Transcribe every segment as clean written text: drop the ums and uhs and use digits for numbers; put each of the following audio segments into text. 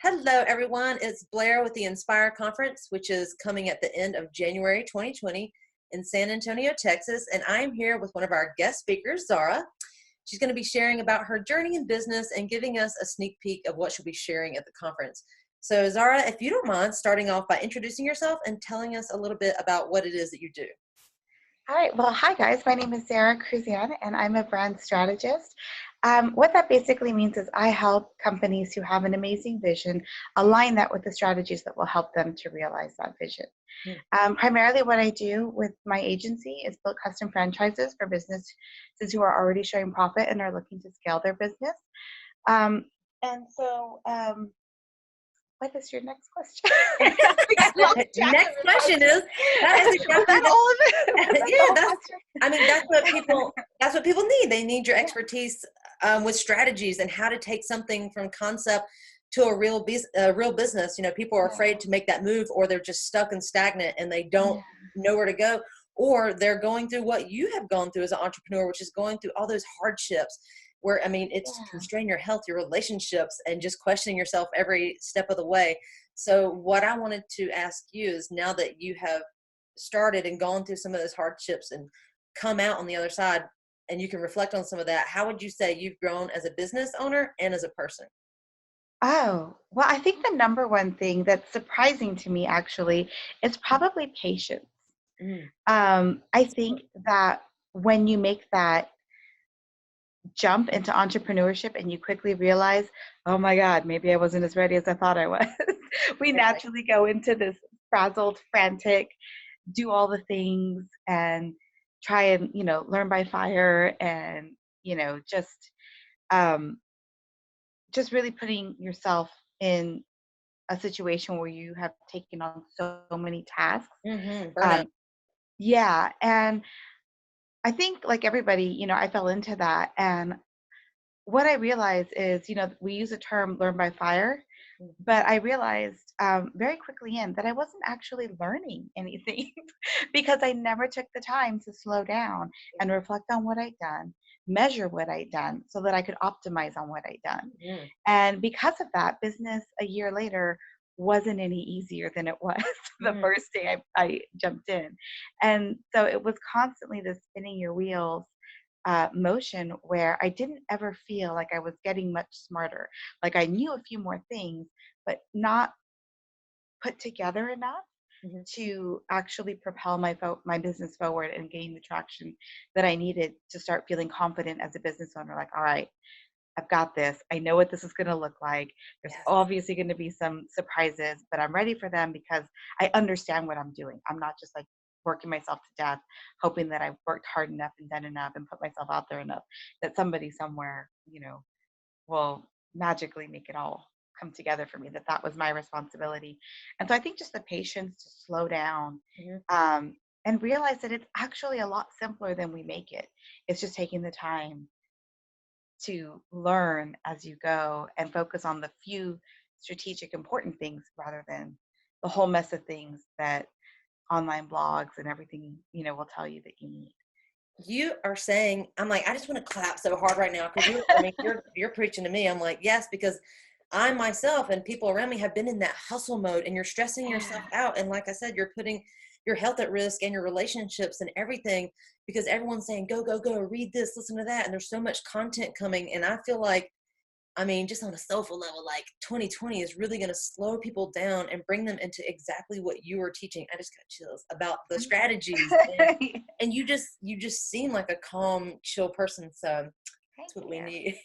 Hello, everyone. It's Blair with the Inspire Conference, which is coming at the end of January 2020 in San Antonio, Texas. And I'm here with one of our guest speakers, Zahra. She's going to be sharing about her journey in business and giving us a sneak peek of what she'll be sharing at the conference. So, Zahra, if you don't mind starting off by introducing yourself and telling us a little bit about what it is that you do. All right. Well, hi, guys. My name is Zahra Cruzan, and I'm a brand strategist. What that basically means is I help companies who have an amazing vision align that with the strategies that will help them to realize that vision. Primarily what I do with my agency is build custom franchises for businesses who are already showing profit and are looking to scale their business. Um, and so what is your next question? Next question is that is exactly all of it. Yeah, I mean that's what people need. They need your expertise with strategies and how to take something from concept to a real business. You know, people are afraid to make that move, or they're just stuck and stagnant and they don't know where to go, or they're going through what you have gone through as an entrepreneur, which is going through all those hardships where, I mean, it's constrain your health, your relationships, and just questioning yourself every step of the way. So what I wanted to ask you is, now that you have started and gone through some of those hardships and come out on the other side, and you can reflect on some of that, how would you say you've grown as a business owner and as a person? Oh, well, I think the number one thing that's surprising to me actually is probably patience. I think that when you make that jump into entrepreneurship and you quickly realize, oh my God, maybe I wasn't as ready as I thought I was. We naturally go into this frazzled, frantic, do all the things and try and, learn by fire and, um, just really putting yourself in a situation where you have taken on so many tasks. Yeah. And I think like everybody, I fell into that. And what I realized is, we use the term learn by fire, but I realized very quickly that I wasn't actually learning anything because I never took the time to slow down and reflect on what I'd done, measure what I'd done so that I could optimize on what I'd done. And because of that, business a year later wasn't any easier than it was the first day I jumped in. And so it was constantly this spinning your wheels motion where I didn't ever feel like I was getting much smarter. Like I knew a few more things, but not put together enough to actually propel my business forward and gain the traction that I needed to start feeling confident as a business owner. Like, all right, I've got this. I know what this is going to look like. There's obviously going to be some surprises, but I'm ready for them because I understand what I'm doing. I'm not just like working myself to death, hoping that I've worked hard enough and done enough and put myself out there enough that somebody somewhere, will magically make it all come together for me, that was my responsibility. And so I think just the patience to slow down and realize that it's actually a lot simpler than we make it. It's just taking the time to learn as you go and focus on the few strategic important things rather than the whole mess of things that online blogs and everything, will tell you that you need. You are saying, I'm like, I just want to clap so hard right now because you're preaching to me. I'm like, yes, because I myself and people around me have been in that hustle mode, and you're stressing yourself out. And like I said, you're putting your health at risk and your relationships and everything because everyone's saying, go, go, go, read this, listen to that. And there's so much content coming. And I feel like, I mean, just on a soulful level, like 2020 is really going to slow people down and bring them into exactly what you were teaching. I just got chills about the strategies, and you just seem like a calm, chill person. So that's what we need.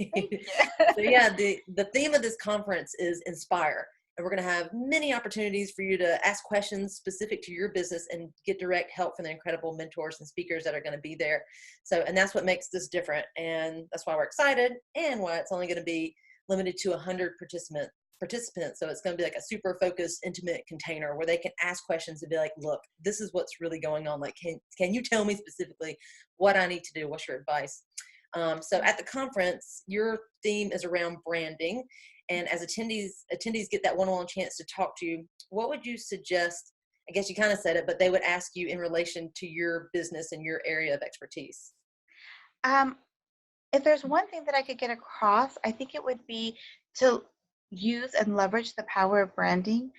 So yeah, the theme of this conference is inspire. And we're going to have many opportunities for you to ask questions specific to your business and get direct help from the incredible mentors and speakers that are going to be there. So, and that's what makes this different. And that's why we're excited and why it's only going to be limited to 100 participants. So it's going to be like a super focused, intimate container where they can ask questions and be like, look, this is what's really going on. Like, can you tell me specifically what I need to do? What's your advice? So at the conference, your theme is around branding. And as attendees get that one-on-one chance to talk to you, what would you suggest? I guess you kind of said it, but they would ask you in relation to your business and your area of expertise. If there's one thing that I could get across, I think it would be to use and leverage the power of branding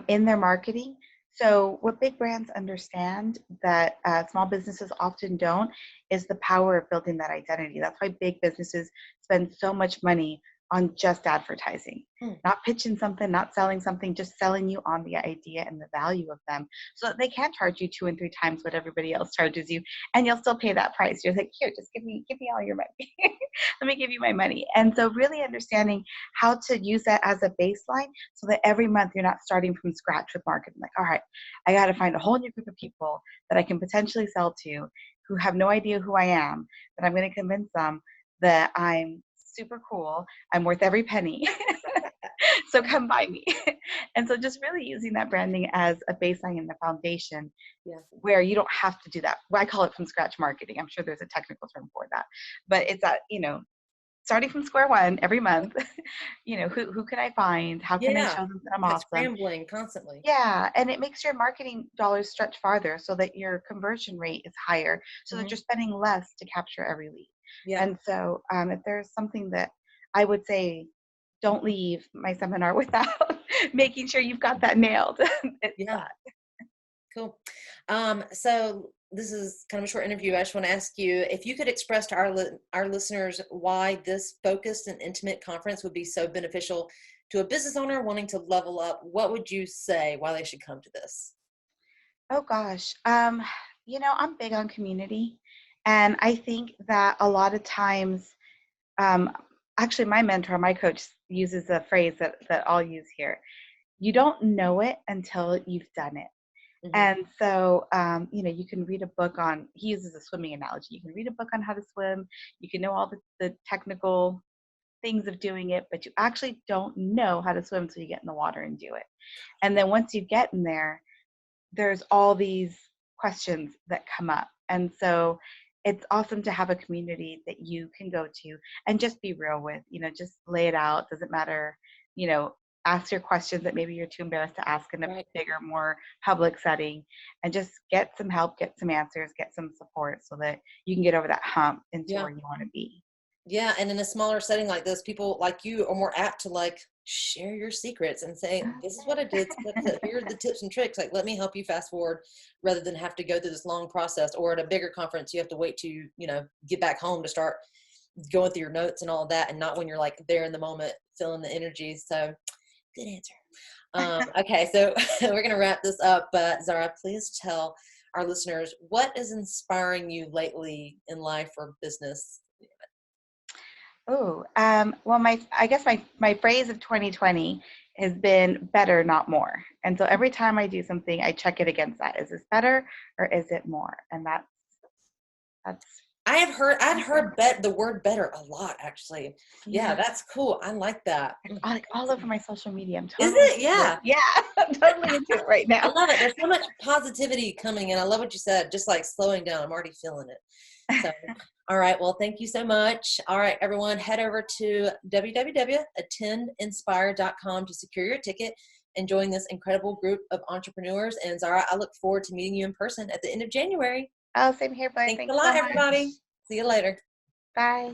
in their marketing. So, what big brands understand that small businesses often don't is the power of building that identity. That's why big businesses spend so much money on just advertising, Mm. not pitching something, not selling something, just selling you on the idea and the value of them so that they can charge you 2 and 3 times what everybody else charges you, and you'll still pay that price. You're like, here, just give me all your money. Let me give you my money. And so really understanding how to use that as a baseline so that every month you're not starting from scratch with marketing. Like, all right, I got to find a whole new group of people that I can potentially sell to who have no idea who I am, that I'm going to convince them that I'm super cool. I'm worth every penny. So come buy me. And so just really using that branding as a baseline and the foundation Yeah. where you don't have to do that. Well, I call it from scratch marketing. I'm sure there's a technical term for that. But it's that, starting from square one every month, who can I find? How can I Yeah. show them that I'm Like awesome? scrambling constantly. Yeah, and it makes your marketing dollars stretch farther so that your conversion rate is higher, so that Hmm. you're spending less to capture every lead. Yeah. And so, if there's something that I would say, don't leave my seminar without making sure you've got that nailed. It's Yeah. that. Cool. So this is kind of a short interview. I just want to ask you if you could express to our listeners why this focused and intimate conference would be so beneficial to a business owner wanting to level up. What would you say why they should come to this? Oh gosh. I'm big on community, and I think that a lot of times, um, actually, my mentor, my coach, uses a phrase that I'll use here. You don't know it until you've done it. Hmm. And so, you can read a book on, he uses a swimming analogy. You can read a book on how to swim. You can know all the technical things of doing it, but you actually don't know how to swim until you get in the water and do it. And then once you get in there, there's all these questions that come up. And so it's awesome to have a community that you can go to and just be real with, just lay it out. Doesn't matter, you know, ask your questions that maybe you're too embarrassed to ask in a Right. bigger, more public setting, and just get some help, get some answers, get some support so that you can get over that hump into Yeah. where you want to be. Yeah. And in a smaller setting like this, people like you are more apt to like share your secrets and say, this is what I did. Here are the tips and tricks. Like, let me help you fast forward rather than have to go through this long process. Or at a bigger conference, you have to wait to, get back home to start going through your notes and all of that. And not when you're like there in the moment, feeling the energy. So good answer. Okay. So we're going to wrap this up, but Zahra, please tell our listeners what is inspiring you lately in life or business. Oh, well, I guess my phrase of 2020 has been better, not more. And so every time I do something, I check it against that. Is this better or is it more? And that's I'd heard the word better a lot, actually. Yeah, yeah, that's cool. I like that. it's like all over my social media. I'm Is totally it? into it. Yeah. Yeah, I'm totally into it right I now. love it. There's so much positivity coming in. I love what you said, just like slowing down. I'm already feeling it. So, all right. Well, thank you so much. All right, everyone, head over to www.attendinspire.com to secure your ticket and join this incredible group of entrepreneurs. And Zahra, I look forward to meeting you in person at the end of January. Oh, same here, bud. Thanks a Thanks so lot, much. everybody. See you later. Bye.